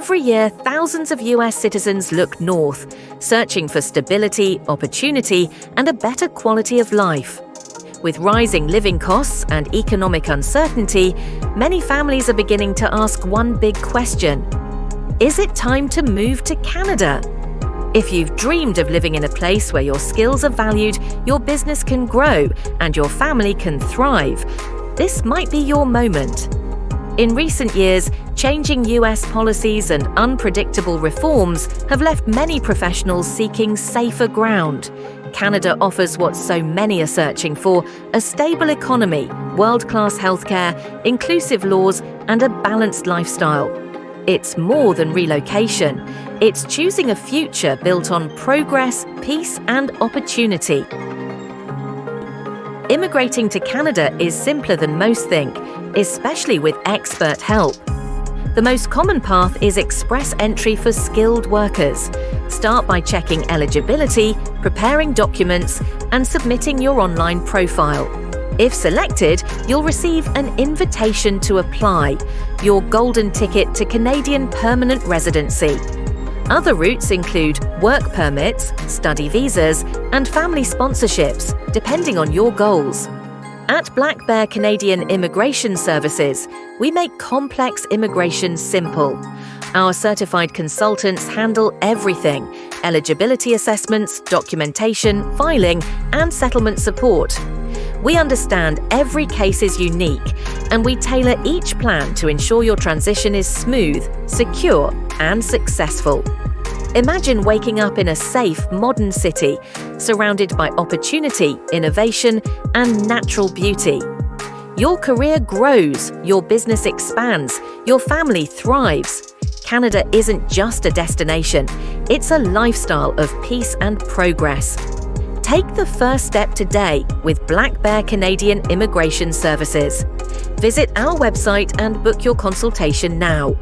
Every year, thousands of US citizens look north, searching for stability, opportunity, and a better quality of life. With rising living costs and economic uncertainty, many families are beginning to ask one big question: is it time to move to Canada? If you've dreamed of living in a place where your skills are valued, your business can grow, and your family can thrive, this might be your moment. In recent years, changing US policies and unpredictable reforms have left many professionals seeking safer ground. Canada offers what so many are searching for: a stable economy, world-class healthcare, inclusive laws, and a balanced lifestyle. It's more than relocation. It's choosing a future built on progress, peace, and opportunity. Immigrating to Canada is simpler than most think, especially with expert help. The most common path is express entry for skilled workers. Start by checking eligibility, preparing documents, and submitting your online profile. If selected, you'll receive an invitation to apply, your golden ticket to Canadian permanent residency. Other routes include work permits, study visas, and family sponsorships, depending on your goals. At Black Bear Canadian Immigration Services, we make complex immigration simple. Our certified consultants handle everything: eligibility assessments, documentation, filing, and settlement support. We understand every case is unique, and we tailor each plan to ensure your transition is smooth, secure, and successful. Imagine waking up in a safe, modern city, surrounded by opportunity, innovation, and natural beauty. Your career grows, your business expands, your family thrives. Canada isn't just a destination, it's a lifestyle of peace and progress. Take the first step today with Black Bear Canadian Immigration Services. Visit our website and book your consultation now.